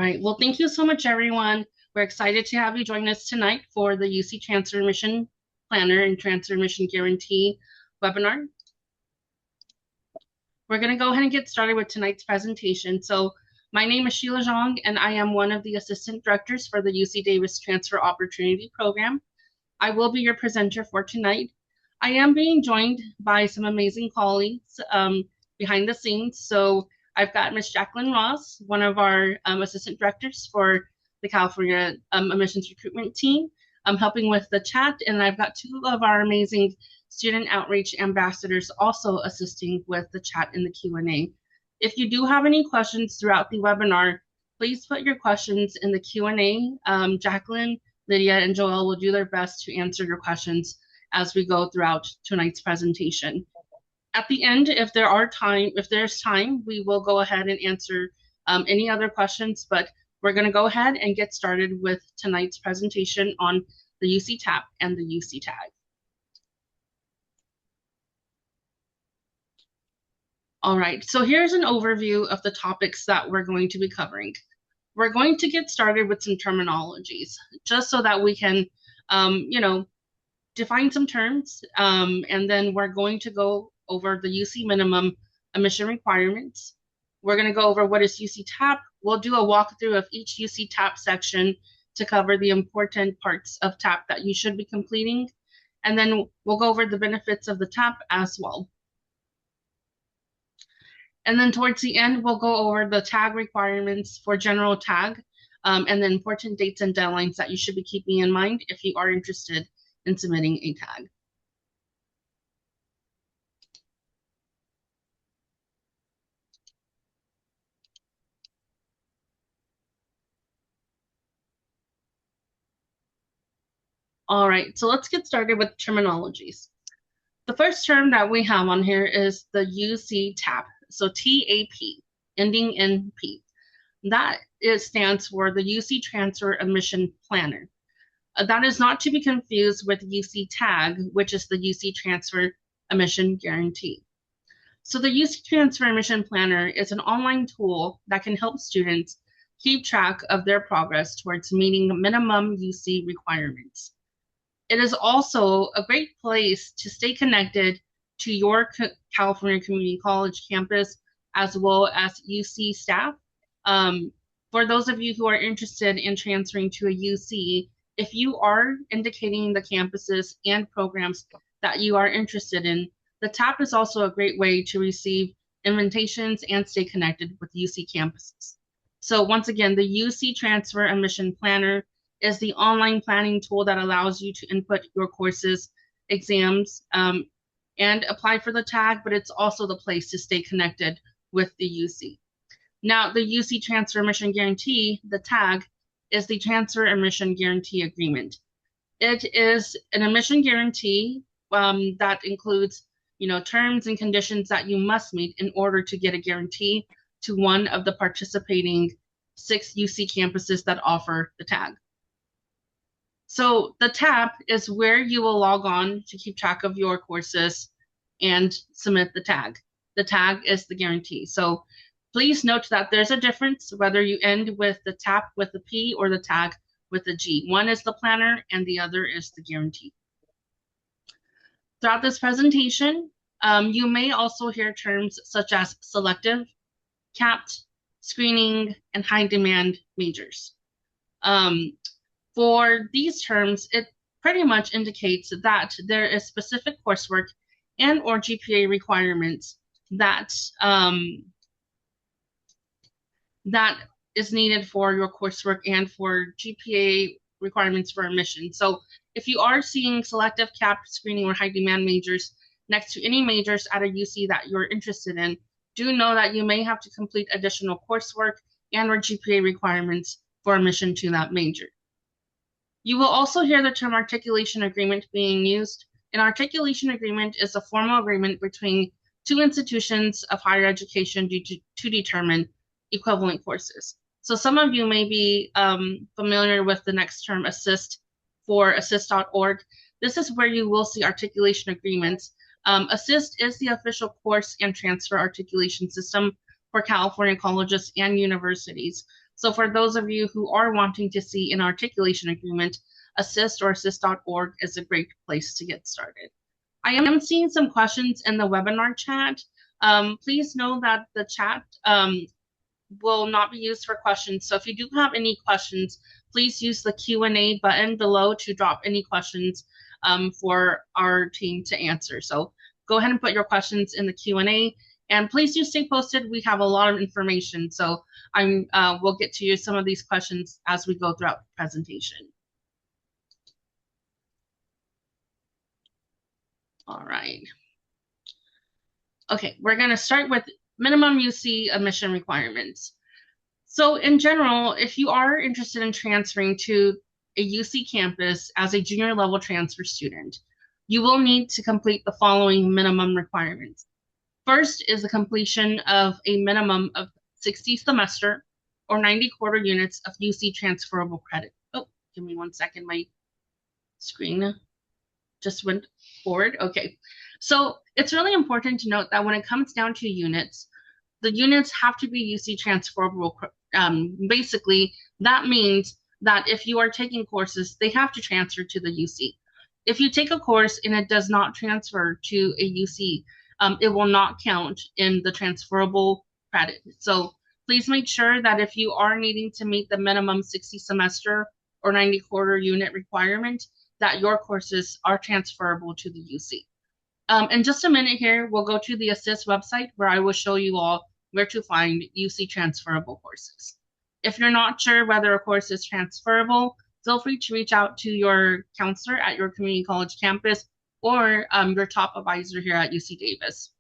right. Well, thank you so much, everyone. We're excited to have you join us tonight for the UC Transfer Admission Planner and Transfer Admission Guarantee webinar. We're going to go ahead and get started with tonight's presentation. So my name is Sheila Zhang, and I am one of the assistant directors for the UC Davis Transfer Opportunity Program. I will be your presenter for tonight. I am being joined by some amazing colleagues behind the scenes. So I've got Ms. Jacqueline Ross, one of our assistant directors for the California admissions recruitment team, helping with the chat. And I've got two of our amazing student outreach ambassadors also assisting with the chat in the Q&A. If you do have any questions throughout the webinar, please put your questions in the Q&A. Jacqueline, Lydia, and Joelle will do their best to answer your questions as we go throughout tonight's presentation. At the end, if there's time, we will go ahead and answer any other questions, but we're going to go ahead and get started with tonight's presentation on the UC TAP and the UC tag. All right, so here's an overview of the topics that we're going to be covering. We're going to get started with some terminologies, just so that we can, define some terms, and then we're going to go over the UC minimum admission requirements. We're going to go over what is UC TAP. We'll do a walkthrough of each UC TAP section to cover the important parts of TAP that you should be completing. And then we'll go over the benefits of the TAP as well. And then towards the end, we'll go over the tag requirements for general tag, and the important dates and deadlines that you should be keeping in mind if you are interested in submitting a tag. All right, so let's get started with terminologies. The first term that we have on here is the UC TAP, so TAP, ending in P. That stands for the UC Transfer Admission Planner. That is not to be confused with UC TAG, which is the UC Transfer Admission Guarantee. So the UC Transfer Admission Planner is an online tool that can help students keep track of their progress towards meeting minimum UC requirements. It is also a great place to stay connected to your California Community College campus, as well as UC staff. For those of you who are interested in transferring to a UC, if you are indicating the campuses and programs that you are interested in, the TAP is also a great way to receive invitations and stay connected with UC campuses. So once again, the UC Transfer Admission Planner is the online planning tool that allows you to input your courses, exams, and apply for the tag, but it's also the place to stay connected with the UC. Now, the UC Transfer Admission Guarantee, the tag, is the Transfer Admission Guarantee Agreement. It is an admission guarantee that includes, terms and conditions that you must meet in order to get a guarantee to one of the participating 6 UC campuses that offer the tag. So the TAP is where you will log on to keep track of your courses and submit the tag. The tag is the guarantee. So please note that there's a difference whether you end with the TAP with the P or the tag with the G. One is the planner and the other is the guarantee. Throughout this presentation, you may also hear terms such as selective, capped, screening, and high demand majors. For these terms, it pretty much indicates that there is specific coursework and or GPA requirements that that is needed for your coursework and for GPA requirements for admission. So if you are seeing selective, capped, screening, or high demand majors next to any majors at a UC that you're interested in, do know that you may have to complete additional coursework and or GPA requirements for admission to that major. You will also hear the term articulation agreement being used. An articulation agreement is a formal agreement between 2 institutions of higher education to determine equivalent courses. So some of you may be familiar with the next term, ASSIST, for assist.org. This is where you will see articulation agreements. ASSIST is the official course and transfer articulation system for California colleges and universities. So for those of you who are wanting to see an articulation agreement, assist or assist.org is a great place to get started. I am seeing some questions in the webinar chat. Please know that the chat will not be used for questions. So if you do have any questions, please use the Q&A button below to drop any questions for our team to answer. So go ahead and put your questions in the Q&A, and please do stay posted. We have a lot of information, so we'll get to some of these questions as we go throughout the presentation. All right. Okay, we're going to start with minimum UC admission requirements. So in general, if you are interested in transferring to a UC campus as a junior level transfer student, you will need to complete the following minimum requirements. First is the completion of a minimum of 60 semester or 90 quarter units of UC transferable credit. Oh, give me 1 second. My screen just went forward. Okay. So it's really important to note that when it comes down to units, the units have to be UC transferable. Basically, that means that if you are taking courses, they have to transfer to the UC. If you take a course and it does not transfer to a UC, it will not count in the transferable credit. So please make sure that if you are needing to meet the minimum 60 semester or 90 quarter unit requirement, that your courses are transferable to the UC. In just a minute here, we'll go to the ASSIST website where I will show you all where to find UC transferable courses. If you're not sure whether a course is transferable, feel free to reach out to your counselor at your community college campus or your top advisor here at UC Davis.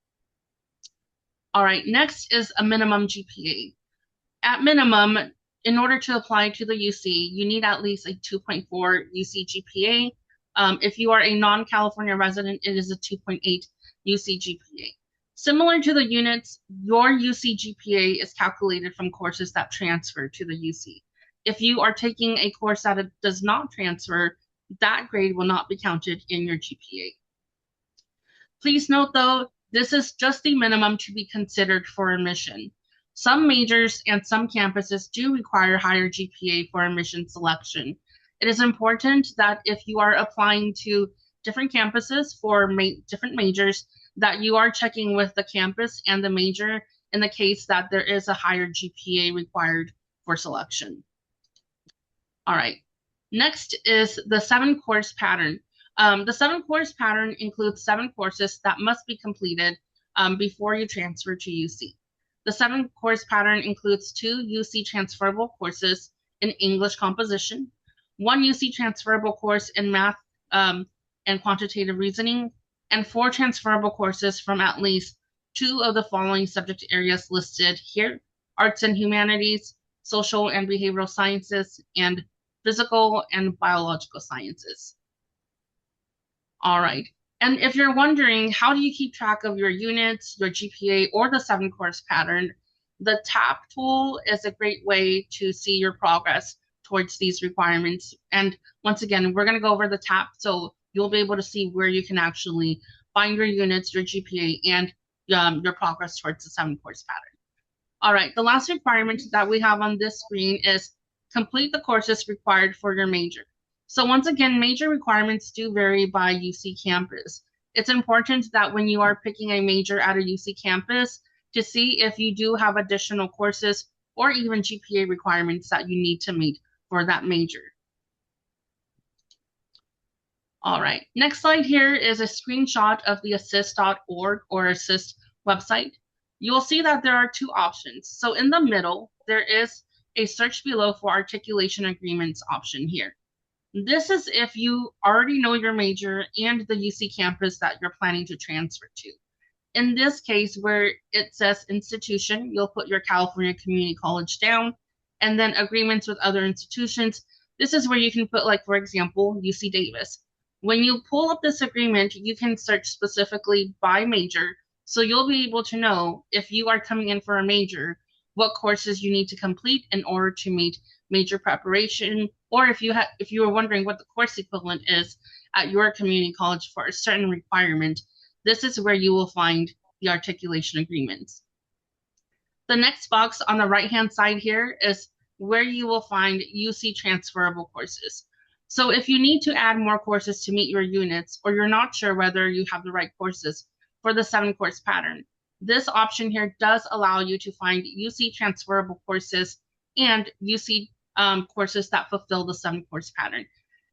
All right, next is a minimum GPA. At minimum, in order to apply to the UC, you need at least a 2.4 UC GPA. If you are a non-California resident, it is a 2.8 UC GPA. Similar to the units, your UC GPA is calculated from courses that transfer to the UC. If you are taking a course that does not transfer, that grade will not be counted in your GPA. Please note though, this is just the minimum to be considered for admission. Some majors and some campuses do require higher GPA for admission selection. It is important that if you are applying to different campuses for different majors, that you are checking with the campus and the major in the case that there is a higher GPA required for selection. All right, next is the 7-course pattern. The 7-course pattern includes 7 courses that must be completed before you transfer to UC. The 7-course pattern includes 2 UC transferable courses in English composition, 1 UC transferable course in math and quantitative reasoning, and 4 transferable courses from at least 2 of the following subject areas listed here: arts and humanities, social and behavioral sciences, and physical and biological sciences. All right. And if you're wondering, how do you keep track of your units, your GPA, or the 7-course pattern, the TAP tool is a great way to see your progress towards these requirements. And once again, we're going to go over the TAP, so you'll be able to see where you can actually find your units, your GPA, and your progress towards the 7-course pattern. All right, the last requirement that we have on this screen is complete the courses required for your major. So once again, major requirements do vary by UC campus. It's important that when you are picking a major at a UC campus to see if you do have additional courses or even GPA requirements that you need to meet for that major. All right, next slide here is a screenshot of the assist.org or assist website. You will see that there are 2 options. So in the middle, there is a search below for articulation agreements option here. This is if you already know your major and the UC campus that you're planning to transfer to. In this case, where it says institution, you'll put your California Community College down, and then agreements with other institutions. This is where you can put, like, for example, UC Davis. When you pull up this agreement, you can search specifically by major, so you'll be able to know if you are coming in for a major, what courses you need to complete in order to meet major preparation, or if you were wondering what the course equivalent is at your community college for a certain requirement, this is where you will find the articulation agreements. The next box on the right-hand side here is where you will find UC transferable courses. So if you need to add more courses to meet your units, or you're not sure whether you have the right courses for the 7-course pattern, this option here does allow you to find UC transferable courses and UC courses that fulfill the 7-course pattern.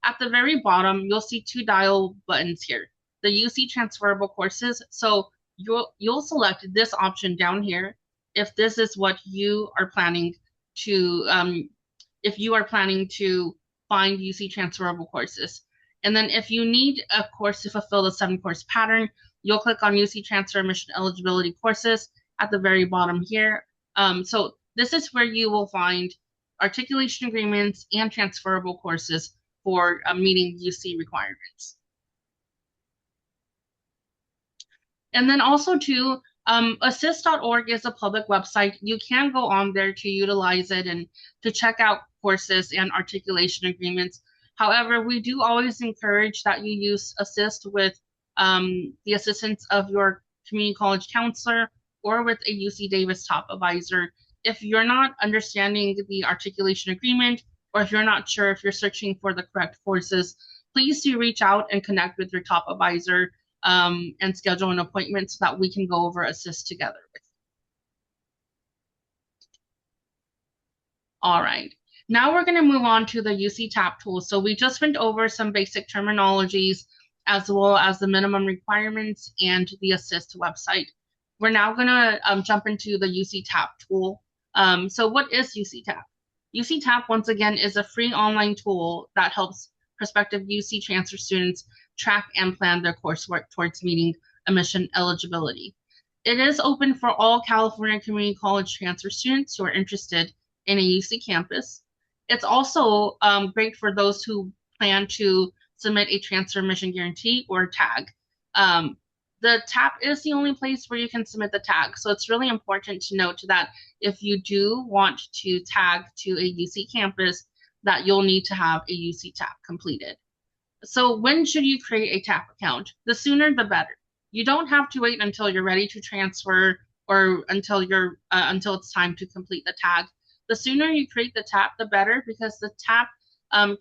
At the very bottom, you'll see 2 dial buttons here, the UC transferable courses. So you'll select this option down here if this is what you are planning to, if you are planning to find UC transferable courses. And then if you need a course to fulfill the 7-course pattern, you'll click on UC transfer admission eligibility courses at the very bottom here. So this is where you will find articulation agreements and transferable courses for meeting UC requirements. And then also too, assist.org is a public website. You can go on there to utilize it and to check out courses and articulation agreements. However, we do always encourage that you use Assist with the assistance of your community college counselor or with a UC Davis top advisor. If you're not understanding the articulation agreement, or if you're not sure if you're searching for the correct courses, please do reach out and connect with your top advisor and schedule an appointment so that we can go over Assist together with you. All right, now we're going to move on to the UC TAP tool. So we just went over some basic terminologies as well as the minimum requirements and the Assist website. We're now going to jump into the UC TAP tool. So what is UC TAP? UC TAP, once again, is a free online tool that helps prospective UC transfer students track and plan their coursework towards meeting admission eligibility. It is open for all California community college transfer students who are interested in a UC campus. It's also great for those who plan to submit a transfer admission guarantee or tag. The TAP is the only place where you can submit the tag. So it's really important to note that if you do want to tag to a UC campus, that you'll need to have a UC TAP completed. So when should you create a TAP account? The sooner the better. You don't have to wait until you're ready to transfer or until it's time to complete the tag. The sooner you create the TAP, the better, because the TAP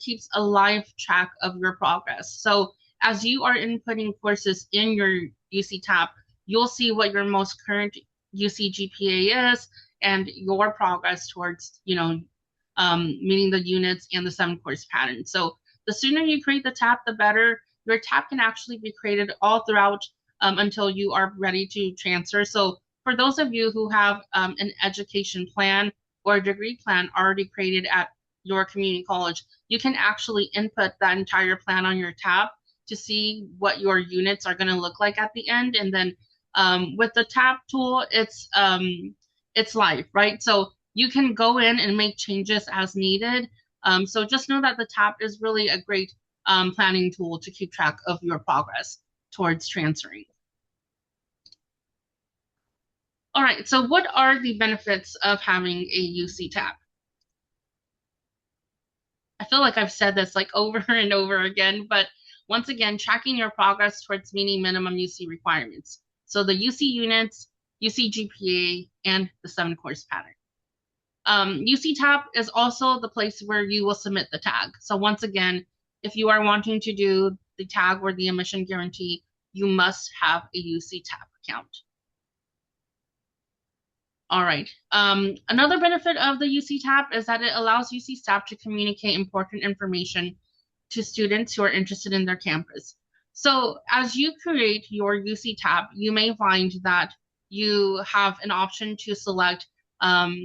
keeps a live track of your progress. So as you are inputting courses in your UC TAP, you'll see what your most current UC GPA is and your progress towards, meeting the units and the 7-course pattern. So the sooner you create the TAP, the better. Your TAP can actually be created all throughout until you are ready to transfer. So for those of you who have an education plan or a degree plan already created at your community college, you can actually input that entire plan on your TAP to see what your units are going to look like at the end. And then with the TAP tool, it's live, right? So you can go in and make changes as needed. So just know that the TAP is really a great planning tool to keep track of your progress towards transferring. All right, so what are the benefits of having a UC TAP? I feel like I've said this like over and over again, but once again, tracking your progress towards meeting minimum UC requirements. So the UC units, UC GPA, and the 7-course pattern. UC TAP is also the place where you will submit the tag. So once again, if you are wanting to do the tag or the admission guarantee, you must have a UC TAP account. All right. Another benefit of the UC TAP is that it allows UC staff to communicate important information to students who are interested in their campus. So as you create your UC TAP, you may find that you have an option to select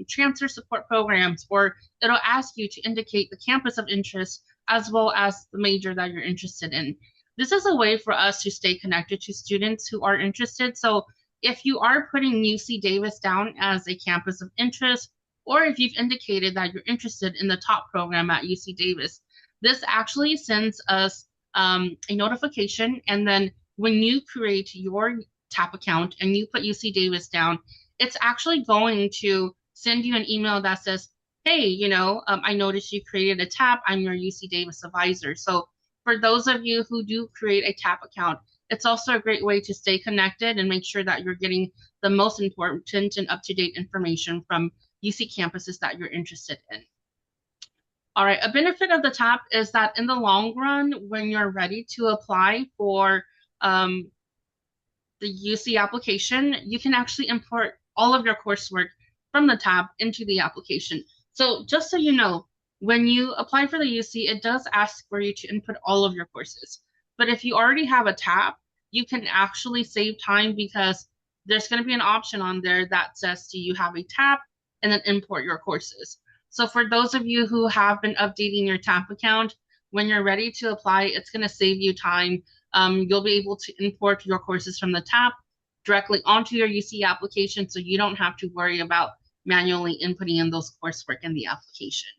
transfer support programs, or it'll ask you to indicate the campus of interest as well as the major that you're interested in. This is a way for us to stay connected to students who are interested. So if you are putting UC Davis down as a campus of interest, or if you've indicated that you're interested in the top program at UC Davis, this actually sends us a notification. And then when you create your TAP account and you put UC Davis down, it's actually going to send you an email that says, hey, I noticed you created a TAP. I'm your UC Davis advisor. So for those of you who do create a TAP account, it's also a great way to stay connected and make sure that you're getting the most important and up-to-date information from UC campuses that you're interested in. All right, a benefit of the TAP is that in the long run, when you're ready to apply for the UC application, you can actually import all of your coursework from the tab into the application. So just so you know, when you apply for the UC, it does ask for you to input all of your courses. But if you already have a tab, you can actually save time because there's going to be an option on there that says, do you have a tab? And then import your courses. So for those of you who have been updating your tab account, when you're ready to apply, it's going to save you time. You'll be able to import your courses from the tab directly onto your UC application, so you don't have to worry about manually inputting in those coursework in the application.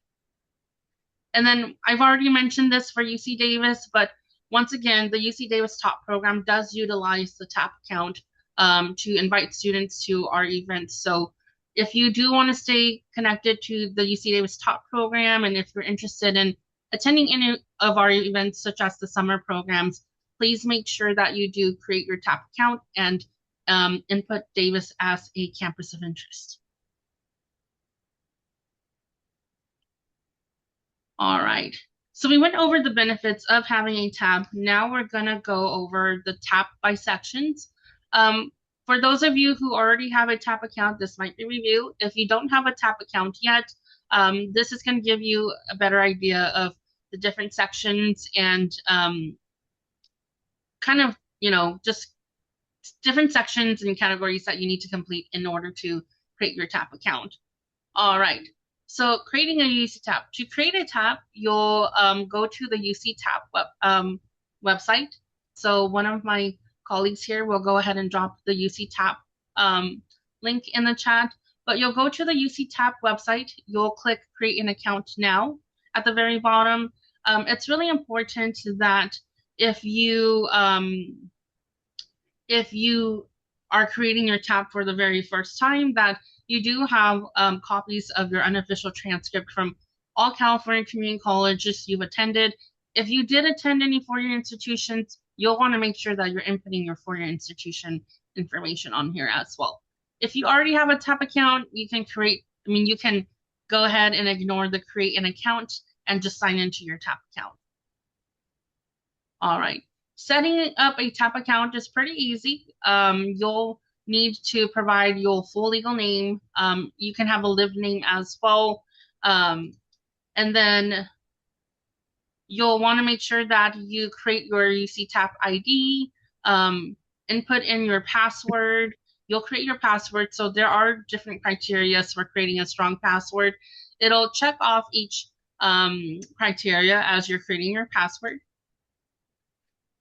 And then I've already mentioned this for UC Davis, but once again, the UC Davis Top program does utilize the TAP account to invite students to our events. So if you do want to stay connected to the UC Davis Top program, and if you're interested in attending any of our events, such as the summer programs, please make sure that you do create your TAP account and input Davis as a campus of interest. All right. So we went over the benefits of having a tab. Now we're going to go over the tab by sections. For those of you who already have a TAP account, this might be review. If you don't have a TAP account yet, this is going to give you a better idea of the different sections and kind of, just different sections and categories that you need to complete in order to create your TAP account. All right. So creating a UC tab. To create a tab, you'll go to the UC tab website. So one of my colleagues here will go ahead and drop the UC tab link in the chat. But you'll go to the UC tab website. You'll click create an account now at the very bottom. It's really important that if you are creating your tab for the very first time, that you do have copies of your unofficial transcript from all California community colleges you've attended. If you did attend any four-year institutions, you'll want to make sure that you're inputting your four-year institution information on here as well. If you already have a TAP account, you can go ahead and ignore the create an account and just sign into your TAP account. All right. Setting up a TAP account is pretty easy. You'll need to provide your full legal name. You can have a live name as well. And then you'll want to make sure that you create your UC TAP ID, input in your password. You'll create your password. So there are different criteria for creating a strong password. It'll check off each criteria as you're creating your password.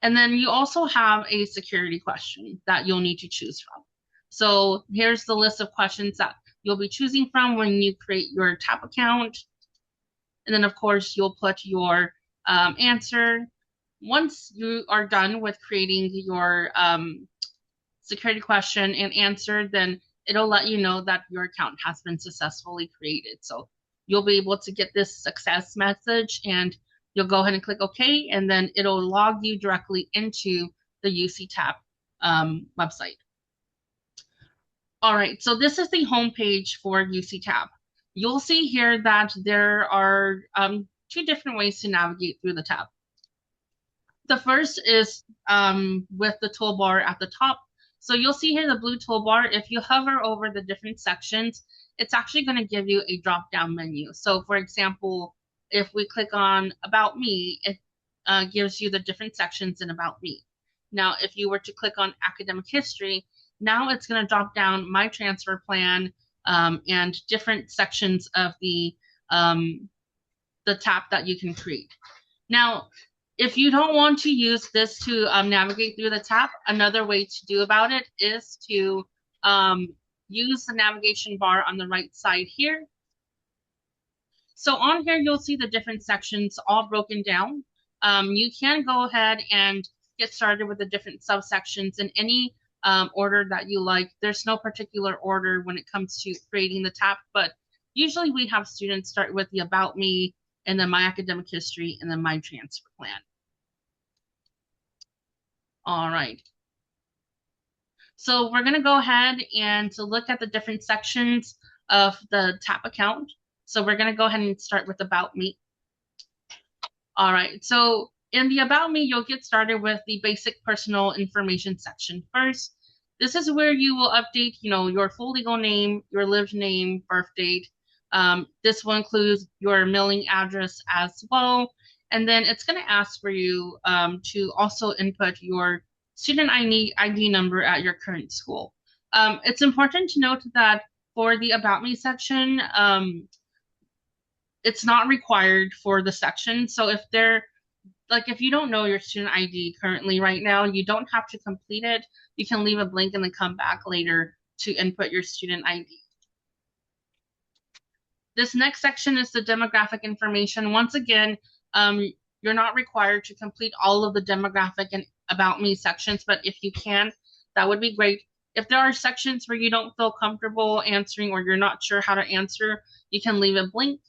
And then you also have a security question that you'll need to choose from. So here's the list of questions that you'll be choosing from when you create your TAP account. And then, of course, you'll put your answer. Once you are done with creating your security question and answer, then it'll let you know that your account has been successfully created. So you'll be able to get this success message, and you'll go ahead and click OK, and then it'll log you directly into the UC TAP website. All right, so this is the home page for UC TAP. You'll see here that there are two different ways to navigate through the tab. The first is with the toolbar at the top. So you'll see here the blue toolbar. If you hover over the different sections, it's actually going to give you a drop-down menu. So for example, if we click on About Me, it gives you the different sections in About Me. Now, if you were to click on Academic History, now it's going to drop down My Transfer Plan and different sections of the tab that you can create. Now, if you don't want to use this to navigate through the tab, another way to do about it is to use the navigation bar on the right side here. So on here, you'll see the different sections all broken down. You can go ahead and get started with the different subsections in any order that you like. There's no particular order when it comes to creating the tab, but usually we have students start with the About Me, and then My Academic History, and then My Transfer Plan. All right. So we're going to go ahead and to look at the different sections of the TAP account. So we're going to go ahead and start with About Me. All right, so in the About Me, you'll get started with the basic personal information section first. This is where you will update, your full legal name, your lived name, birth date. This will include your mailing address as well. And then it's going to ask for you to also input your student ID number at your current school. It's important to note that for the About Me section, it's not required for the section. So if you don't know your student ID currently right now, you don't have to complete it. You can leave a blank and then come back later to input your student ID. This next section is the demographic information. Once again, you're not required to complete all of the demographic and About Me sections, but if you can, that would be great. If there are sections where you don't feel comfortable answering or you're not sure how to answer, you can leave it blank.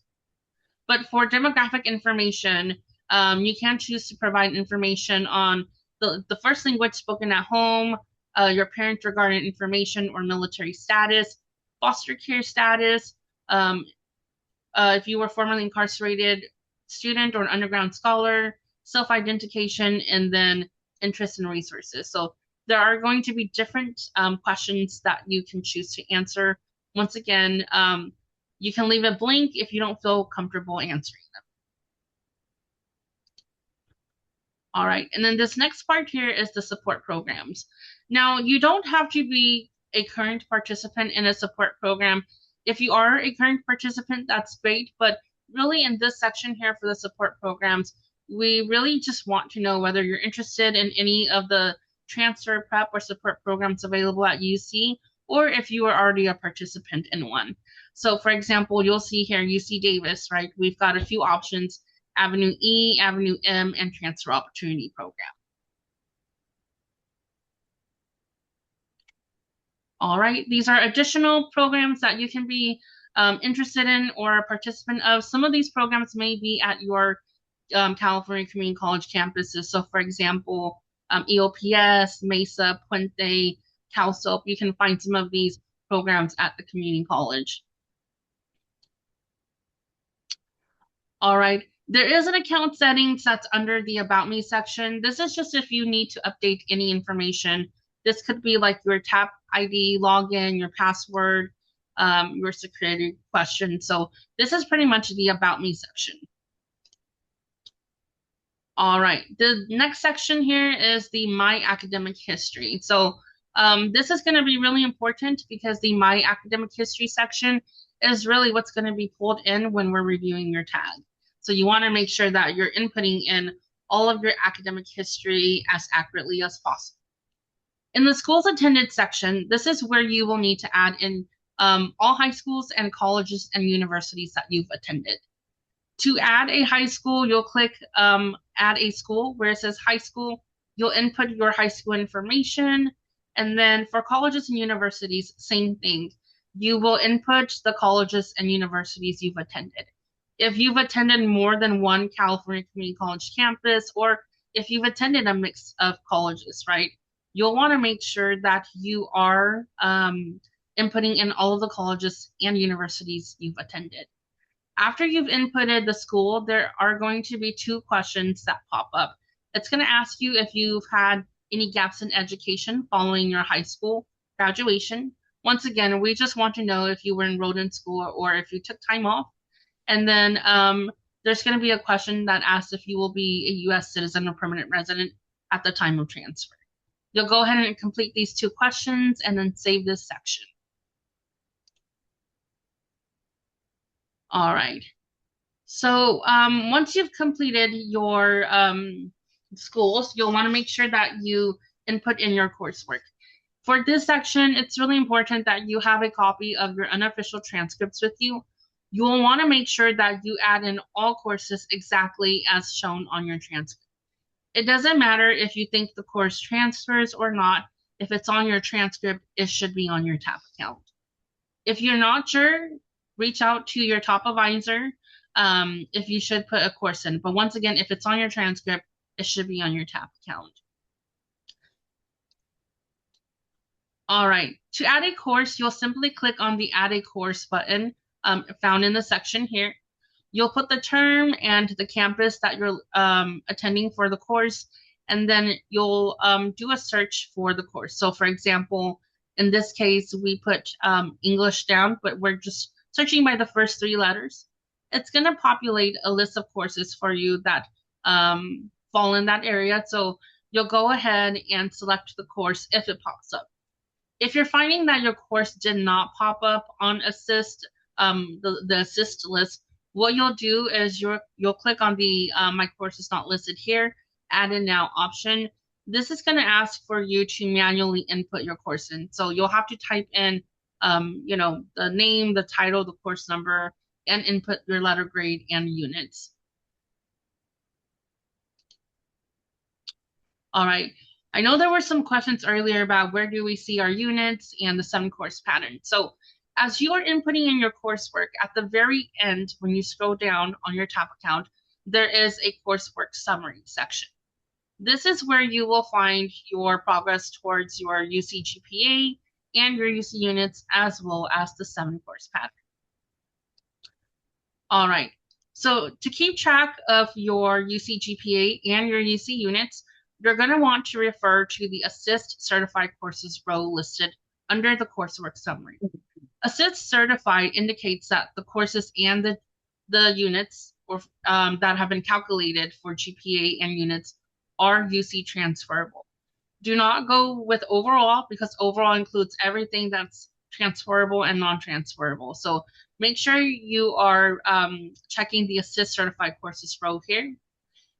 But for demographic information, you can choose to provide information on the first language spoken at home, your parent regarding information or military status, foster care status, if you were formerly incarcerated student or an underground scholar, self-identification, and then interest and resources. So there are going to be different questions that you can choose to answer. Once again, you can leave it blank if you don't feel comfortable answering them. All right, and then this next part here is the support programs. Now, you don't have to be a current participant in a support program. If you are a current participant, that's great, but really in this section here for the support programs, we really just want to know whether you're interested in any of the transfer prep or support programs available at UC, or if you are already a participant in one. So for example, you'll see here UC Davis, right? We've got a few options: Avenue E, Avenue M, and Transfer Opportunity Program. All right, these are additional programs that you can be interested in or a participant of. Some of these programs may be at your California Community College campuses. So for example, EOPS, Mesa, Puente, CalSOAP, you can find some of these programs at the community college. All right, there is an account settings that's under the About Me section. This is just if you need to update any information. This could be like your tap ID, login, your password, your security question. So this is pretty much the About Me section. All right, the next section here is the My Academic History. So this is going to be really important because the My Academic History section is really what's going to be pulled in when we're reviewing your tag. So you want to make sure that you're inputting in all of your academic history as accurately as possible. In the schools attended section, this is where you will need to add in all high schools and colleges and universities that you've attended. To add a high school, you'll click add a school where it says high school. You'll input your high school information. And then for colleges and universities, same thing. You will input the colleges and universities you've attended. If you've attended more than one California Community College campus, or if you've attended a mix of colleges, right, you'll want to make sure that you are inputting in all of the colleges and universities you've attended. After you've inputted the school, there are going to be two questions that pop up. It's going to ask you if you've had any gaps in education following your high school graduation. Once again, we just want to know if you were enrolled in school or if you took time off. And then there's going to be a question that asks if you will be a U.S. citizen or permanent resident at the time of transfer. You'll go ahead and complete these two questions and then save this section. All right. So once you've completed your schools, you'll want to make sure that you input in your coursework. For this section, it's really important that you have a copy of your unofficial transcripts with you. You will want to make sure that you add in all courses exactly as shown on your transcript. It doesn't matter if you think the course transfers or not. If it's on your transcript, it should be on your TAP account. If you're not sure, reach out to your top advisor if you should put a course in. But once again, if it's on your transcript, it should be on your TAP account. All right, to add a course, you'll simply click on the Add a Course button found in the section here. You'll put the term and the campus that you're attending for the course, and then you'll do a search for the course. So for example, in this case, we put English down, but we're just searching by the first 3 letters. It's going to populate a list of courses for you that fall in that area. So you'll go ahead and select the course if it pops up. If you're finding that your course did not pop up on assist, the assist list, what you'll do is you'll click on the my course is not listed here, add in now option. This is going to ask for you to manually input your course in. So you'll have to type in, you know, the name, the title, the course number, and input your letter grade and units. All right. I know there were some questions earlier about where do we see our units and the 7-course pattern. So as you are inputting in your coursework, at the very end, when you scroll down on your TAP account, there is a coursework summary section. This is where you will find your progress towards your UC GPA and your UC units, as well as the 7-course pattern. All right. So to keep track of your UC GPA and your UC units, you're going to want to refer to the Assist Certified Courses row listed under the coursework summary. Assist Certified indicates that the courses and the units or that have been calculated for GPA and units are UC transferable. Do not go with overall, because overall includes everything that's transferable and non-transferable. So make sure you are checking the Assist Certified Courses row here.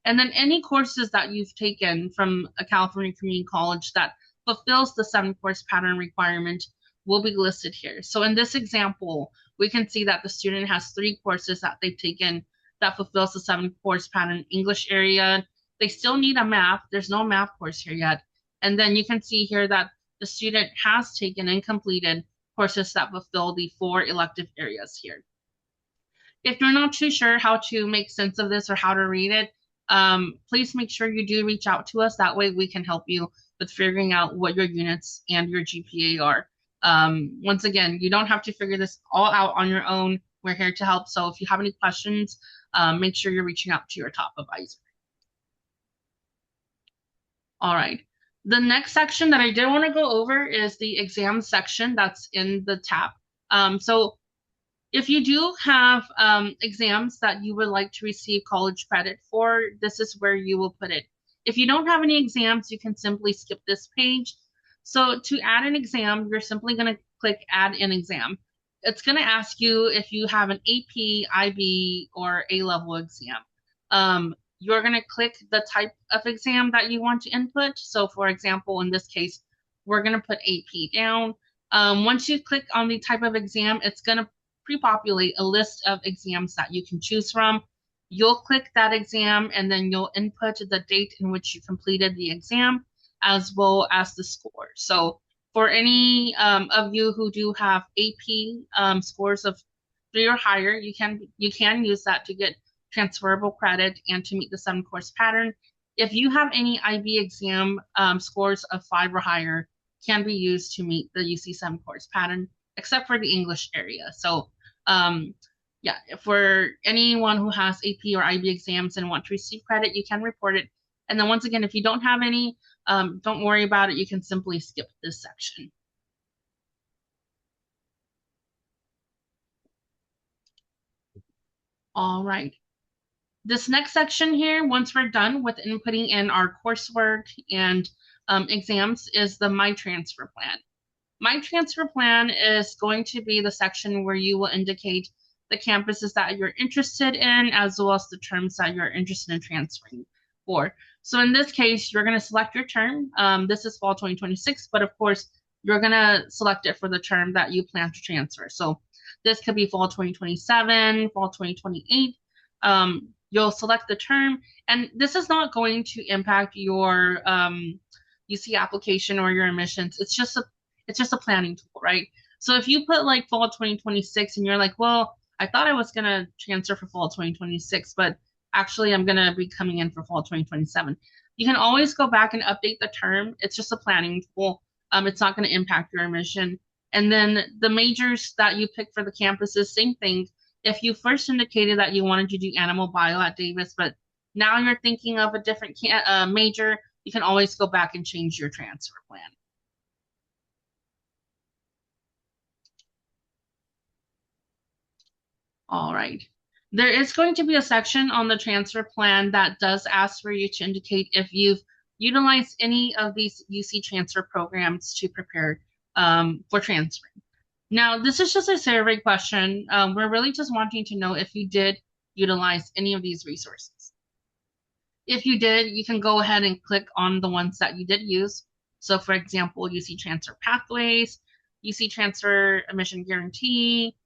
And then any courses that you've taken from a California community college that fulfills the 7-course pattern requirement will be listed here. So in this example, we can see that the student has 3 courses that they've taken that fulfills the 7-course pattern English area. They still need a math. There's no math course here yet. And then you can see here that the student has taken and completed courses that fulfill the 4 elective areas here. If you're not too sure how to make sense of this or how to read it, please make sure you do reach out to us. That way we can help you with figuring out what your units and your GPA are. Once again, you don't have to figure this all out on your own. We're here to help. So if you have any questions, make sure you're reaching out to your top advisor. All right. The next section that I did want to go over is the exam section that's in the tab. So if you do have exams that you would like to receive college credit for, this is where you will put it. If you don't have any exams, you can simply skip this page. So to add an exam, you're simply going to click Add an Exam. It's going to ask you if you have an AP, IB, or A-level exam. You're going to click the type of exam that you want to input. So for example, in this case, we're going to put AP down. Once you click on the type of exam, it's going to pre-populate a list of exams that you can choose from. You'll click that exam and then you'll input the date in which you completed the exam as well as the score. So for any of you who do have AP scores of 3 or higher, you can use that to get transferable credit and to meet the 7-course pattern. If you have any IB exam scores of 5 or higher, can be used to meet the UC 7-course pattern, except for the English area. So yeah, for anyone who has AP or IB exams and want to receive credit, you can report it. And then once again, if you don't have any, don't worry about it. You can simply skip this section. All right. This next section here, once we're done with inputting in our coursework and exams, is the My Transfer Plan. My Transfer Plan is going to be the section where you will indicate the campuses that you're interested in, as well as the terms that you're interested in transferring for. So in this case, you're going to select your term. This is fall 2026, but of course, you're going to select it for the term that you plan to transfer. So this could be fall 2027, fall 2028. You'll select the term, and this is not going to impact your UC application or your admissions. It's just a planning tool, right? So if you put like fall 2026 and you're like, well, I thought I was going to transfer for fall 2026, but actually I'm going to be coming in for fall 2027. You can always go back and update the term. It's just a planning tool. It's not going to impact your admission. And then the majors that you pick for the campuses, same thing. If you first indicated that you wanted to do animal bio at Davis, but now you're thinking of a different major, you can always go back and change your transfer plan. All right. There is going to be a section on the transfer plan that does ask for you to indicate if you've utilized any of these UC transfer programs to prepare for transferring. Now, this is just a survey question. We're really just wanting to know if you did utilize any of these resources. If you did, you can go ahead and click on the ones that you did use. So for example, UC Transfer Pathways, UC Transfer Admission Guarantee,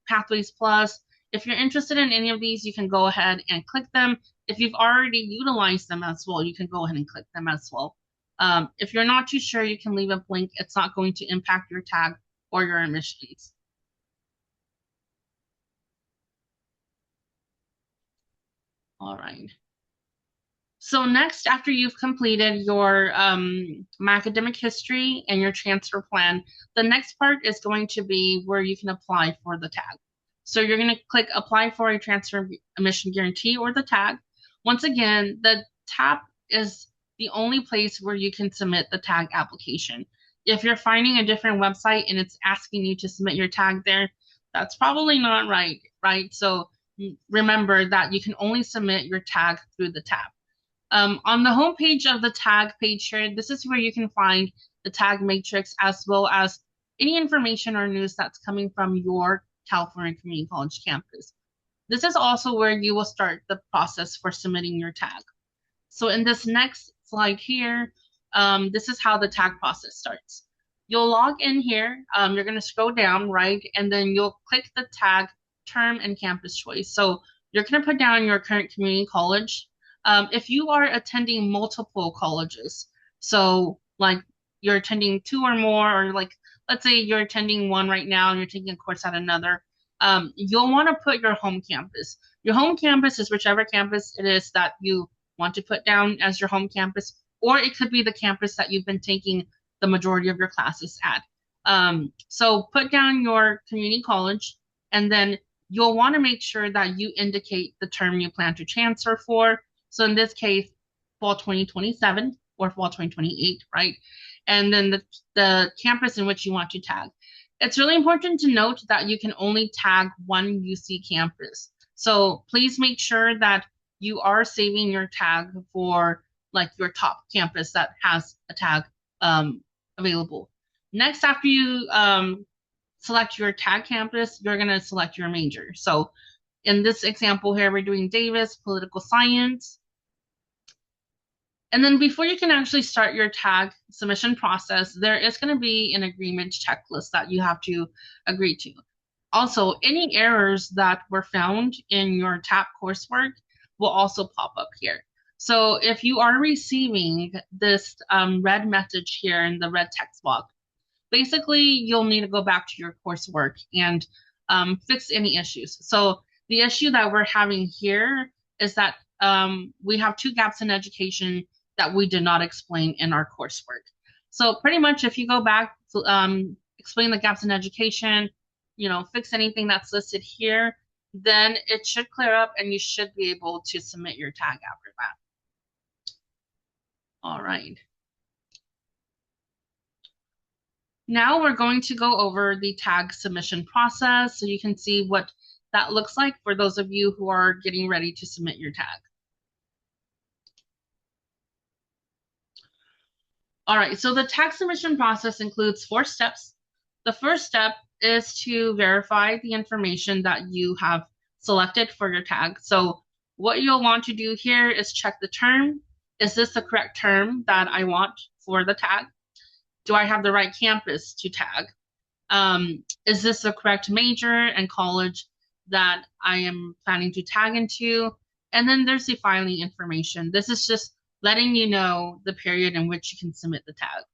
Pathways Plus. If you're interested in any of these, you can go ahead and click them. If you've already utilized them as well, you can go ahead and click them as well. If you're not too sure, you can leave a blank. It's not going to impact your tag or your admissions. All right. So next, after you've completed your academic history and your transfer plan, the next part is going to be where you can apply for the tag. So you're going to click apply for a transfer admission guarantee or the tag. Once again, the tab is the only place where you can submit the tag application. If you're finding a different website and it's asking you to submit your tag there, that's probably not right? So remember that you can only submit your tag through the tab. On the homepage of the tag page here, this is where you can find the tag matrix as well as any information or news that's coming from your California Community College campus. This is also where you will start the process for submitting your tag. So in this next slide here, this is how the tag process starts. You'll log in here, you're going to scroll down, right? And then you'll click the tag term and campus choice. So you're going to put down your current community college. If you are attending multiple colleges, so like you're attending 2 or more, or like, let's say you're attending one right now and you're taking a course at another, you'll want to put your home campus. Your home campus is whichever campus it is that you want to put down as your home campus, or it could be the campus that you've been taking the majority of your classes at. So put down your community college, and then you'll want to make sure that you indicate the term you plan to transfer for. So in this case, fall 2027 or fall 2028, right? And then the campus in which you want to tag. It's really important to note that you can only tag one UC campus. So please make sure that you are saving your tag for like your top campus that has a tag available. Next, after you select your tag campus, you're going to select your major. So in this example here, we're doing Davis Political Science. And then before you can actually start your tag submission process, there is going to be an agreement checklist that you have to agree to. Also, any errors that were found in your TAP coursework will also pop up here. So if you are receiving this red message here in the red text box, basically you'll need to go back to your coursework and fix any issues. So the issue that we're having here is that we have 2 gaps in education that we did not explain in our coursework. So pretty much if you go back, explain the gaps in education, fix anything that's listed here, then it should clear up and you should be able to submit your tag after that. All right. Now we're going to go over the tag submission process so you can see what that looks like for those of you who are getting ready to submit your tag. All right, so the tag submission process includes 4 steps. The first step is to verify the information that you have selected for your tag. So what you'll want to do here is check the term. Is this the correct term that I want for the tag? Do I have the right campus to tag? Is this the correct major and college that I am planning to tag into? And then there's the filing information. This is just letting you know the period in which you can submit the tag.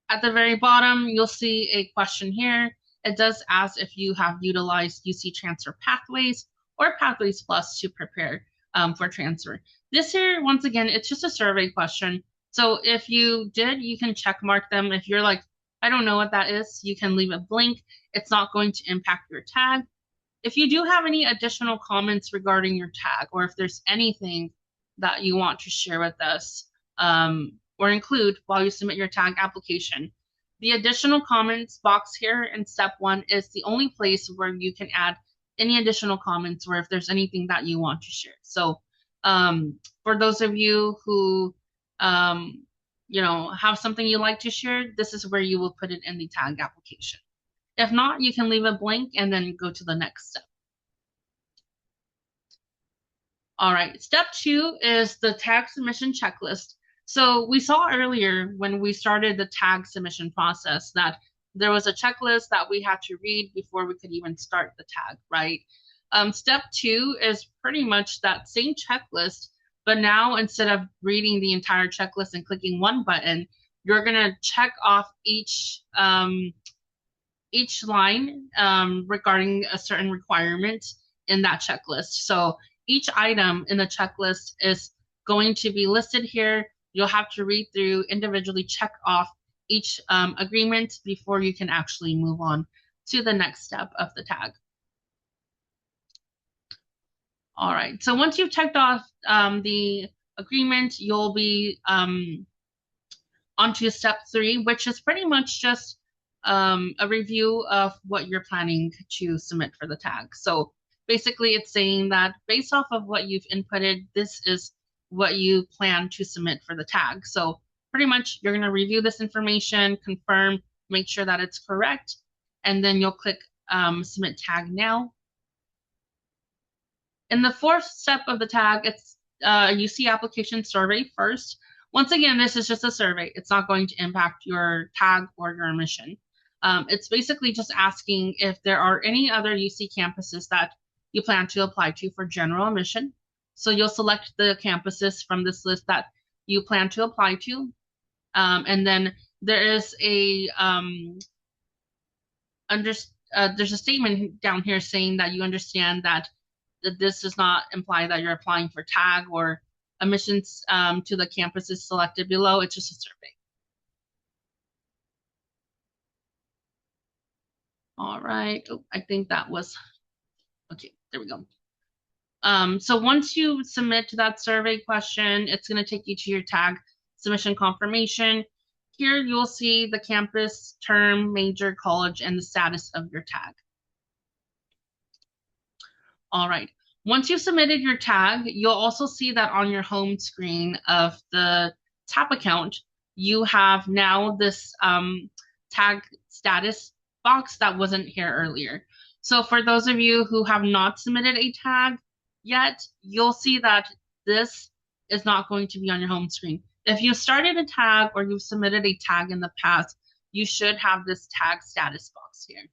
At the very bottom, you'll see a question here. It does ask if you have utilized UC Transfer Pathways or Pathways Plus to prepare for transfer. This here, once again, it's just a survey question. So if you did, you can check mark them. If you're like, I don't know what that is, you can leave it blank. It's not going to impact your tag. If you do have any additional comments regarding your tag, or if there's anything that you want to share with us or include while you submit your tag application, the additional comments box here in step 1 is the only place where you can add any additional comments or if there's anything that you want to share. So for those of you who have something you like to share, this is where you will put it in the tag application. If not, you can leave it blank and then go to the next step. All right, step 2 is the tag submission checklist. So we saw earlier when we started the tag submission process that there was a checklist that we had to read before we could even start the tag, right? Step 2 is pretty much that same checklist, but now instead of reading the entire checklist and clicking one button, you're gonna check off each line regarding a certain requirement in that checklist. So each item in the checklist is going to be listed here. You'll have to read through, individually check off each agreement before you can actually move on to the next step of the tag. All right, so once you've checked off the agreement, you'll be onto step 3, which is pretty much just a review of what you're planning to submit for the tag. So basically it's saying that based off of what you've inputted, this is what you plan to submit for the tag. So pretty much you're going to review this information, confirm, make sure that it's correct, and then you'll click submit tag now. In the 4th step of the tag, it's UC application survey first. Once again, this is just a survey. It's not going to impact your tag or your admission. It's basically just asking if there are any other UC campuses that you plan to apply to for general admission. So you'll select the campuses from this list that you plan to apply to. And then there is a there's a statement down here saying that you understand that this does not imply that you're applying for tag or admissions to the campuses selected below. It's just a survey. All right. Oh, I think that was, okay, there we go. So once you submit that survey question, it's going to take you to your tag submission confirmation. Here you'll see the campus, term, major, college, and the status of your tag. All right. Once you've submitted your tag, you'll also see that on your home screen of the TAP account, you have now this tag status box that wasn't here earlier. So for those of you who have not submitted a tag yet, you'll see that this is not going to be on your home screen. If you started a tag or you've submitted a tag in the past, you should have this tag status box here.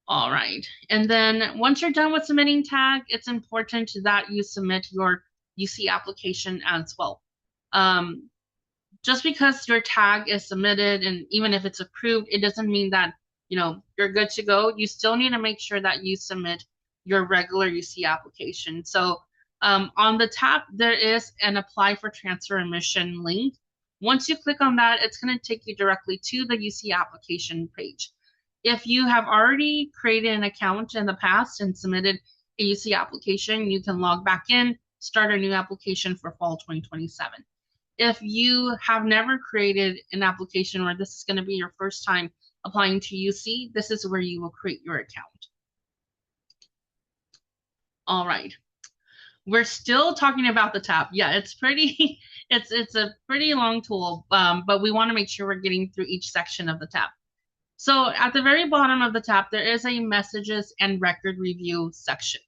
All right, and then once you're done with submitting tag, it's important that you submit your UC application as well. Just because your tag is submitted and even if it's approved, it doesn't mean that you're good to go. You still need to make sure that you submit your regular UC application. So on the tab, there is an apply for transfer admission link. Once you click on that, it's going to take you directly to the UC application page. If you have already created an account in the past and submitted a UC application, you can log back in, start a new application for fall 2027. If you have never created an application or this is going to be your first time applying to UC, this is where you will create your account. All right. We're still talking about the tab. Yeah, it's pretty, it's a pretty long tool, but we want to make sure we're getting through each section of the tab. So at the very bottom of the tab, there is a messages and record review section.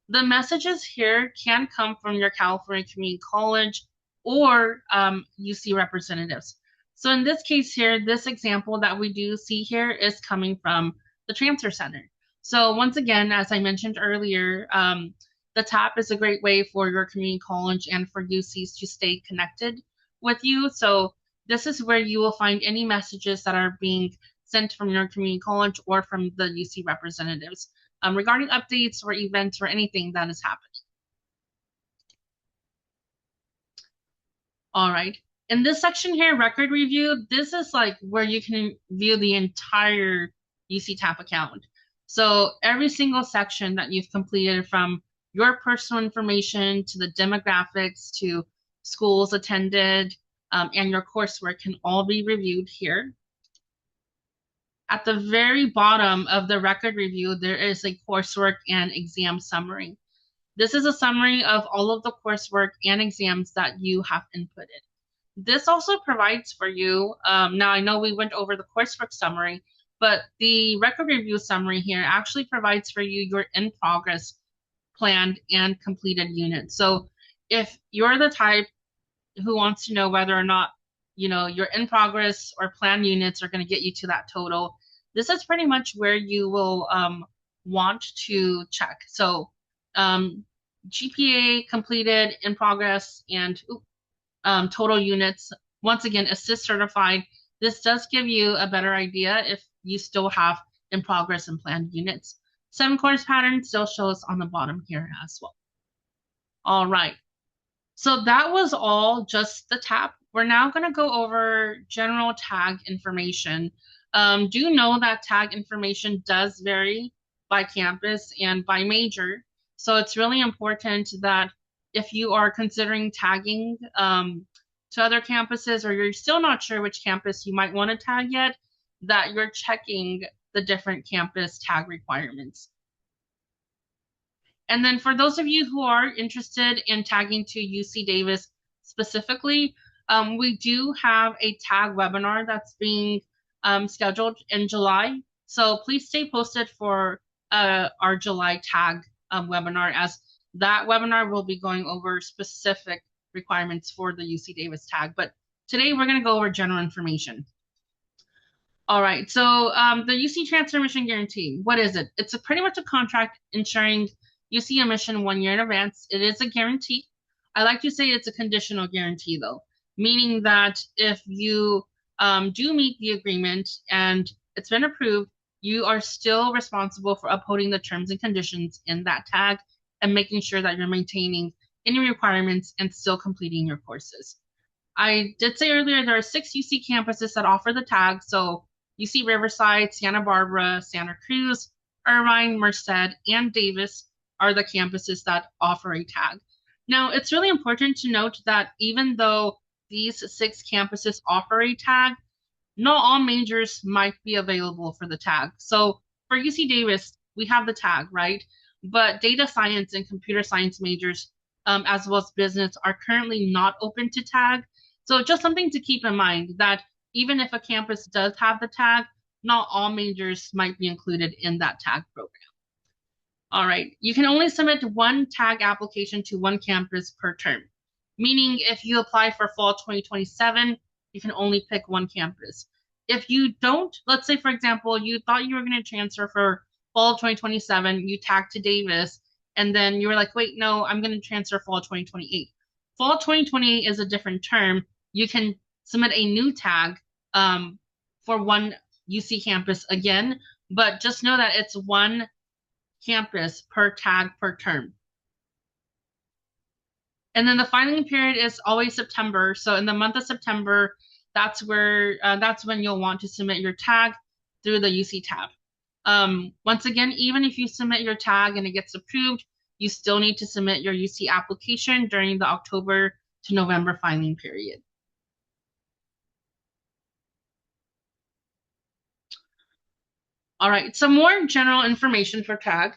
The messages here can come from your California Community College or UC representatives. So in this case here, this example that we do see here is coming from the Transfer Center. So once again, as I mentioned earlier, the tab is a great way for your community college and for UCs to stay connected with you. So this is where you will find any messages that are being sent from your community college or from the UC representatives regarding updates or events or anything that is happening. All right. In this section here, record review, this is like where you can view the entire UC TAP account. So every single section that you've completed, from your personal information to the demographics to schools attended, and your coursework, can all be reviewed here. At the very bottom of the record review, there is a coursework and exam summary. This is a summary of all of the coursework and exams that you have inputted. This also provides for you, now I know we went over the coursework summary, but the record review summary here actually provides for you your in-progress, planned, and completed units. So if you're the type who wants to know whether or not, your in-progress or planned units are going to get you to that total, this is pretty much where you will want to check. So GPA, completed, in progress, and total units. Once again, assist certified. This does give you a better idea if you still have in progress and planned units. 7-course pattern still shows on the bottom here as well. All right. So that was all just the TAP. We're now going to go over general tag information. Do know that tag information does vary by campus and by major. So it's really important that if you are considering tagging to other campuses, or you're still not sure which campus you might want to tag yet, that you're checking the different campus tag requirements. And then for those of you who are interested in tagging to UC Davis specifically, we do have a tag webinar that's being scheduled in July. So please stay posted for our July tag webinar, as that webinar will be going over specific requirements for the UC Davis tag. But today we're going to go over general information. All right, so the UC Transfer Admission Guarantee, what is it? It's pretty much a contract ensuring UC admission 1 year in advance. It is a guarantee. I like to say it's a conditional guarantee, though, meaning that if you do meet the agreement and it's been approved, you are still responsible for upholding the terms and conditions in that tag and making sure that you're maintaining any requirements and still completing your courses. I did say earlier there are 6 UC campuses that offer the tag. So UC Riverside, Santa Barbara, Santa Cruz, Irvine, Merced, and Davis are the campuses that offer a tag. Now, it's really important to note that even though these 6 campuses offer a tag, not all majors might be available for the tag. So for UC Davis, we have the tag, right? But data science and computer science majors, as well as business, are currently not open to tag. So just something to keep in mind, that even if a campus does have the tag, not all majors might be included in that tag program. All right, you can only submit 1 tag application to 1 campus per term, meaning if you apply for fall 2027, you can only pick 1 campus. If you don't, let's say, for example, you thought you were going to transfer for fall 2027, you tagged to Davis, and then you were like, wait, no, I'm going to transfer fall 2028. Fall 2028 is a different term. You can submit a new tag for 1 UC campus again, but just know that it's 1 campus per tag per term. And then the filing period is always September. So in the month of September, that's when you'll want to submit your tag through the UC tab. Once again, even if you submit your tag and it gets approved, you still need to submit your UC application during the October to November filing period. All right, some more general information for tag.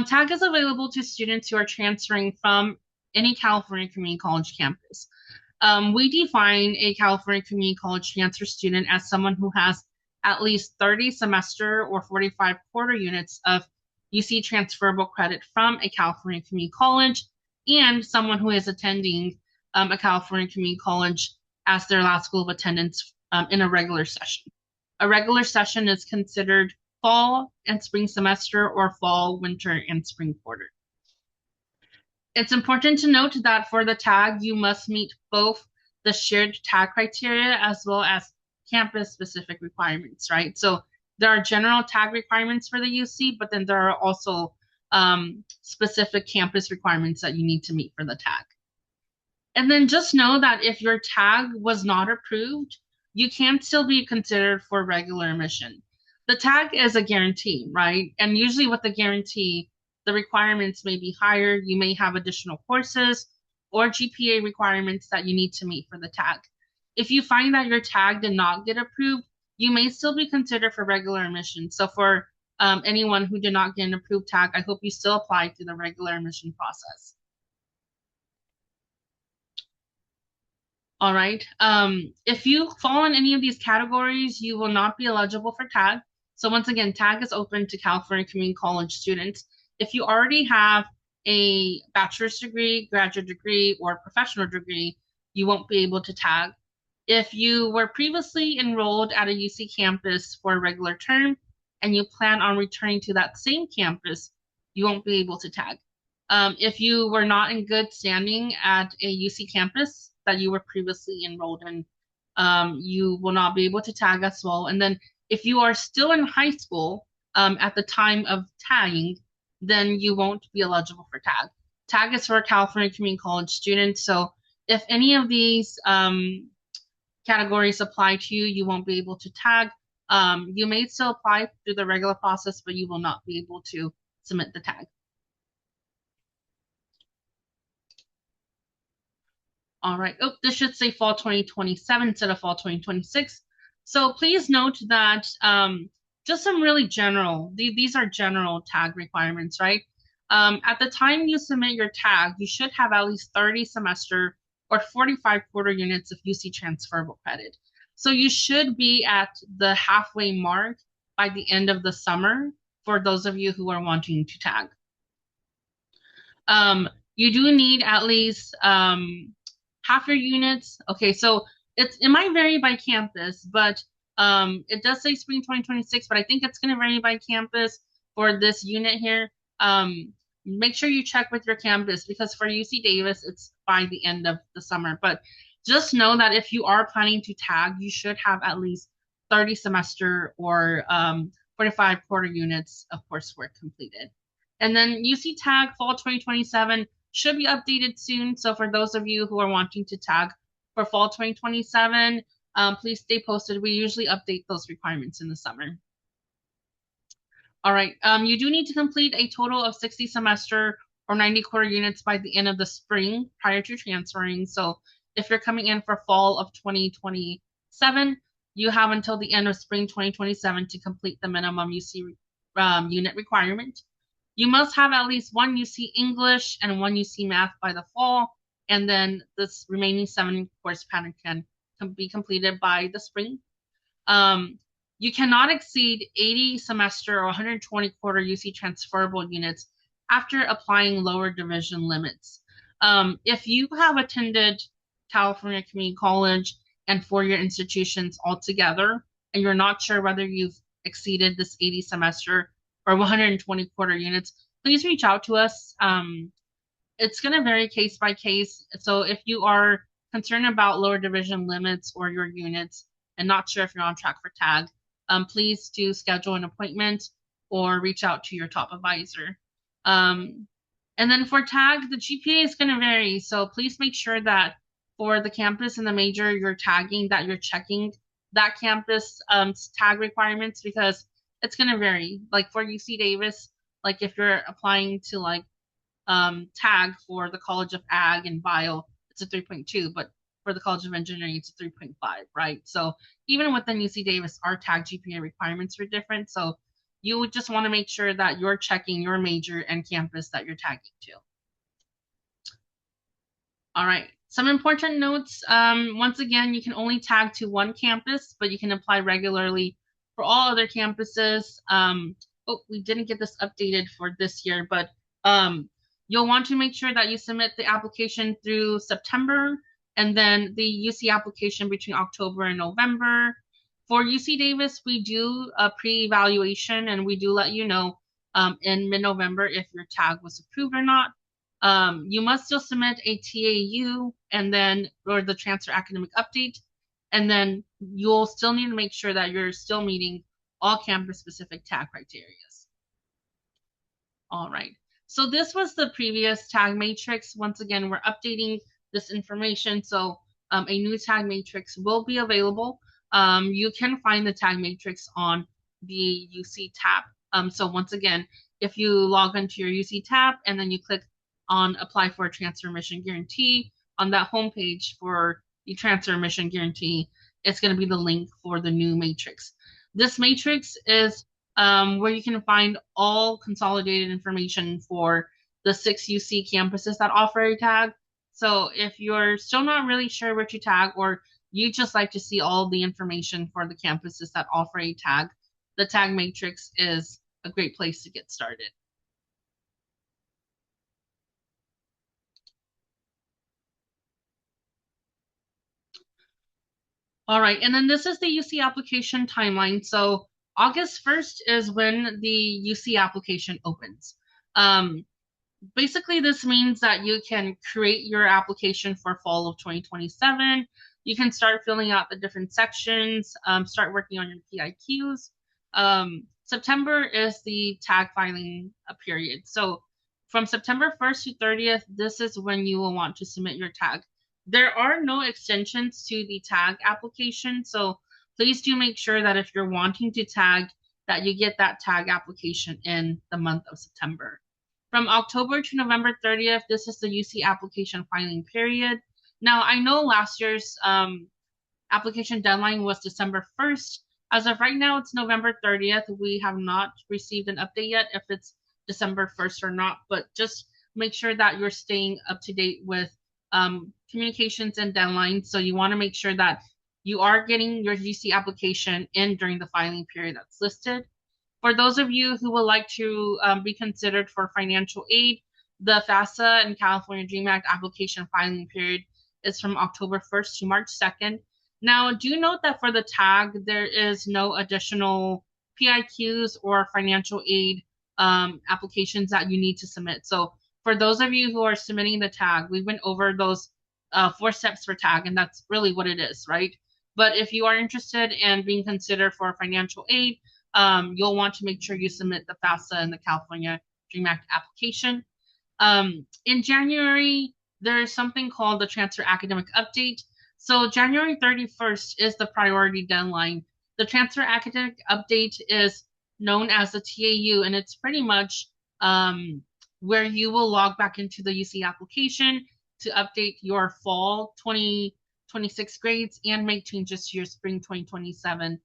Tag is available to students who are transferring from any California community college campus. We define a California community college transfer student as someone who has at least 30 semester or 45 quarter units of UC transferable credit from a California community college, and someone who is attending a California community college as their last school of attendance in a regular session. A regular session is considered fall and spring semester, or fall, winter, and spring quarter. It's important to note that for the tag, you must meet both the shared tag criteria as well as campus-specific requirements, right? So there are general tag requirements for the UC, but then there are also specific campus requirements that you need to meet for the tag. And then just know that if your tag was not approved, you can still be considered for regular admission. The tag is a guarantee, right? And usually with the guarantee, the requirements may be higher. You may have additional courses or GPA requirements that you need to meet for the tag. If you find that your tag did not get approved, you may still be considered for regular admission. So for anyone who did not get an approved tag, I hope you still apply through the regular admission process. All right. If you fall in any of these categories, you will not be eligible for tag. So once again, tag is open to California Community College students. If you already have a bachelor's degree, graduate degree, or professional degree, you won't be able to tag. If you were previously enrolled at a UC campus for a regular term and you plan on returning to that same campus, you won't be able to tag. If you were not in good standing at a UC campus that you were previously enrolled in, you will not be able to tag as well. And then if you are still in high school at the time of tagging, then you won't be eligible for tag. Tag is for California Community College students. So if any of these categories apply to you, you won't be able to tag. You may still apply through the regular process, but you will not be able to submit the tag. All right. Oh, this should say fall 2027 instead of fall 2026. So please note that just some really general, these are general tag requirements, right? At the time you submit your tag, you should have at least 30 semester or 45 quarter units of UC transferable credit. So you should be at the halfway mark by the end of the summer for those of you who are wanting to tag. You do need at least half your units. Okay, so it might vary by campus, but it does say spring 2026, but I think it's going to vary by campus for this unit here. Make sure you check with your campus because for UC Davis, it's by the end of the summer. But just know that if you are planning to tag, you should have at least 30 semester or 45 quarter units of coursework completed. And then UC Tag Fall 2027 should be updated soon. So for those of you who are wanting to tag for Fall 2027, please stay posted. We usually update those requirements in the summer. All right, you do need to complete a total of 60 semester or 90 quarter units by the end of the spring prior to transferring. So if you're coming in for fall of 2027, you have until the end of spring 2027 to complete the minimum UC unit requirement. You must have at least one UC English and one UC Math by the fall, and then this remaining 7 course pattern can be completed by the spring. You cannot exceed 80 semester or 120 quarter UC transferable units after applying lower division limits. If you have attended California Community College and four-year institutions altogether, and you're not sure whether you've exceeded this 80 semester or 120 quarter units, please reach out to us. It's going to vary case by case. So if you are concerned about lower division limits or your units and not sure if you're on track for tag, please do schedule an appointment or reach out to your top advisor. And then for tag, the GPA is going to vary. So please make sure that for the campus and the major you're tagging, that you're checking that campus tag requirements because it's going to vary. Like for UC Davis, like if you're applying to like tag for the College of Ag and Bio, it's a 3.2, but for the College of Engineering, it's a 3.5, right? So even within UC Davis, our tag GPA requirements are different. So you would just want to make sure that you're checking your major and campus that you're tagging to. All right, some important notes. Once again, you can only tag to one campus, but you can apply regularly for all other campuses. Oh, we didn't get this updated for this year, but you'll want to make sure that you submit the application through September and then the UC application between October and November. For UC Davis, we do a pre-evaluation and we do let you know in mid-November if your tag was approved or not. You must still submit a TAU and then or the transfer academic update, and then you'll still need to make sure that you're still meeting all campus-specific tag criteria. All right, so this was the previous tag matrix. Once again, we're updating this information, so a new tag matrix will be available. You can find the tag matrix on the UC tab. So once again, if you log into your UC tab and then you click on apply for a transfer admission guarantee on that homepage for the transfer admission guarantee, it's going to be the link for the new matrix. This matrix is where you can find all consolidated information for the 6 UC campuses that offer a tag. So if you're still not really sure where to tag, or you just like to see all the information for the campuses that offer a tag, the tag matrix is a great place to get started. All right, and then this is the UC application timeline. So August 1st is when the UC application opens. Basically, this means that you can create your application for fall of 2027. You can start filling out the different sections, start working on your PIQs. September is the tag filing period. So from September 1st to 30th, this is when you will want to submit your tag. There are no extensions to the tag application, so please do make sure that if you're wanting to tag, that you get that tag application in the month of September. From October to November 30th, this is the UC application filing period. Now, I know last year's application deadline was December 1st. As of right now, it's November 30th. We have not received an update yet if it's December 1st or not, but just make sure that you're staying up to date with communications and deadlines. So you want to make sure that you are getting your UC application in during the filing period that's listed. For those of you who would like to be considered for financial aid, the FAFSA and California DREAM Act application filing period is from October 1st to March 2nd. Now, do note that for the tag, there is no additional PIQs or financial aid applications that you need to submit. So for those of you who are submitting the tag, we went over those 4 steps for tag, and that's really what it is, right? But if you are interested in being considered for financial aid, you'll want to make sure you submit the FAFSA and the California DREAM Act application. In January, there is something called the Transfer Academic Update. So January 31st is the priority deadline. The Transfer Academic Update is known as the TAU, and it's pretty much where you will log back into the UC application to update your fall 2026 grades and make changes to your spring 2027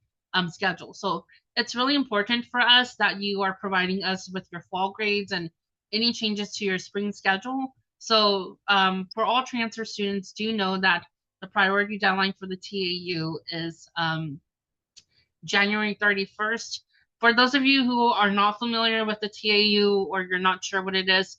schedule. So it's really important for us that you are providing us with your fall grades and any changes to your spring schedule. So for all transfer students, do know that the priority deadline for the TAU is January 31st. For those of you who are not familiar with the TAU or you're not sure what it is,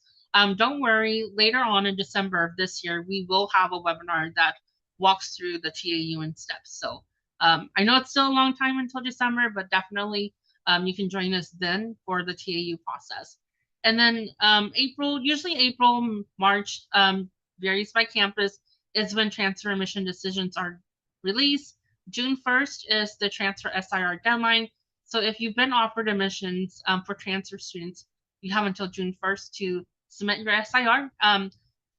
don't worry. Later on in December of this year, we will have a webinar that walks through the TAU in steps. So I know it's still a long time until December, but definitely you can join us then for the TAU process. And then April, usually April, March, varies by campus, is when transfer admission decisions are released. June 1st is the transfer SIR deadline. So if you've been offered admissions for transfer students, you have until June 1st to submit your SIR.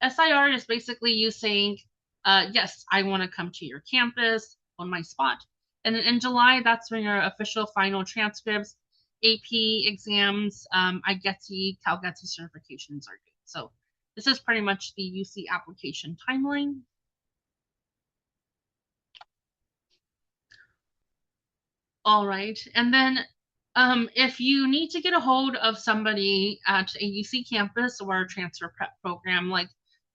SIR is basically you saying, yes, I want to come to your campus on my spot. And then in July, that's when your official final transcripts, AP exams, IGETI, CalGETI certifications are due. So this is pretty much the UC application timeline. All right, and then if you need to get a hold of somebody at a UC campus or a transfer prep program like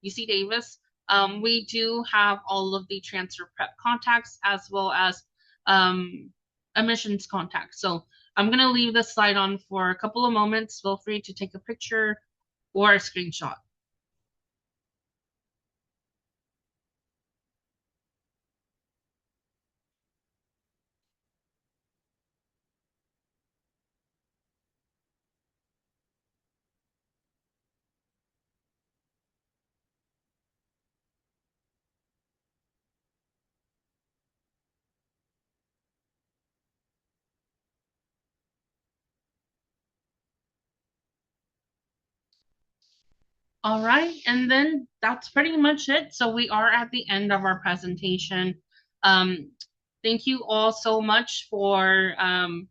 UC Davis, we do have all of the transfer prep contacts as well as admissions contacts. So I'm going to leave this slide on for a couple of moments. Feel free to take a picture or a screenshot. All right, and then that's pretty much it. So we are at the end of our presentation. Thank you all so much for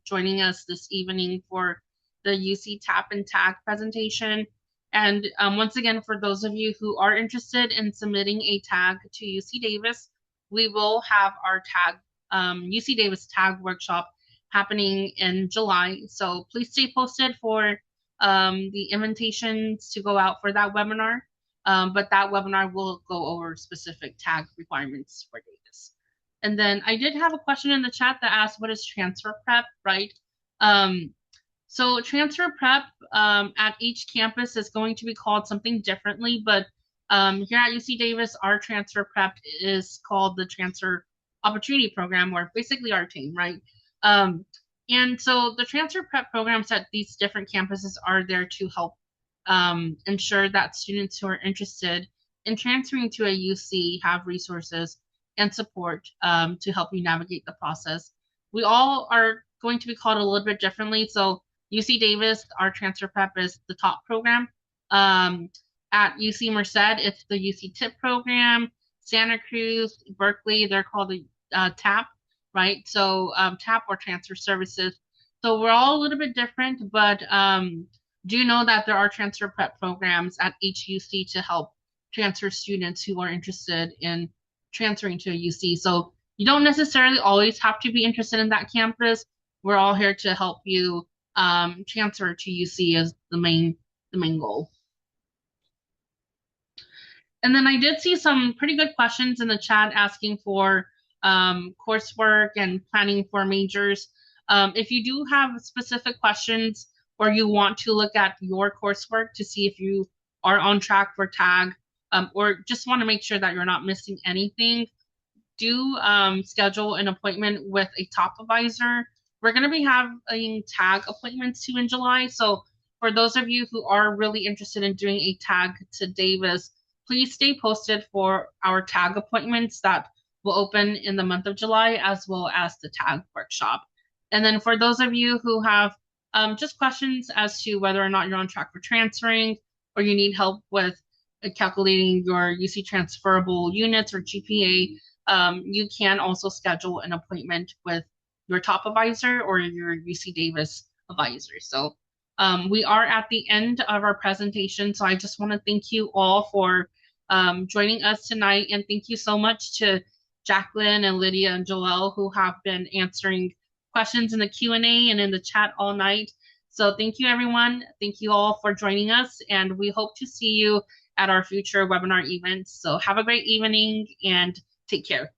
joining us this evening for the UC Tap and Tag presentation. And once again, for those of you who are interested in submitting a tag to UC Davis, we will have our UC Davis tag workshop happening in July. So please stay posted for the invitations to go out for that webinar. But that webinar will go over specific tag requirements for Davis. And then I did have a question in the chat that asked, what is transfer prep, right? So transfer prep at each campus is going to be called something differently, but here at UC Davis, our transfer prep is called the Transfer Opportunity Program, or basically our team, right? And so the transfer prep programs at these different campuses are there to help ensure that students who are interested in transferring to a UC have resources and support to help you navigate the process. We all are going to be called a little bit differently. So UC Davis, our transfer prep is the top program. At UC Merced, it's the UC TIP program. Santa Cruz, Berkeley, they're called the TAP, right? So TAP or transfer services. So we're all a little bit different, but do know that there are transfer prep programs at each UC to help transfer students who are interested in transferring to a UC. So you don't necessarily always have to be interested in that campus. We're all here to help you transfer to UC as the main goal. And then I did see some pretty good questions in the chat asking for coursework and planning for majors. If you do have specific questions or you want to look at your coursework to see if you are on track for tag, or just want to make sure that you're not missing anything, do schedule an appointment with a top advisor. We're going to be having tag appointments too in July. So for those of you who are really interested in doing a tag to Davis, please stay posted for our tag appointments that will open in the month of July, as well as the tag workshop. And then for those of you who have just questions as to whether or not you're on track for transferring, or you need help with calculating your UC transferable units or GPA, you can also schedule an appointment with your top advisor or your UC Davis advisor. So we are at the end of our presentation. So I just want to thank you all for joining us tonight. And thank you so much to Jacqueline and Lydia and Joelle, who have been answering questions in the Q&A and in the chat all night. So thank you, everyone. Thank you all for joining us. And we hope to see you at our future webinar events. So have a great evening and take care.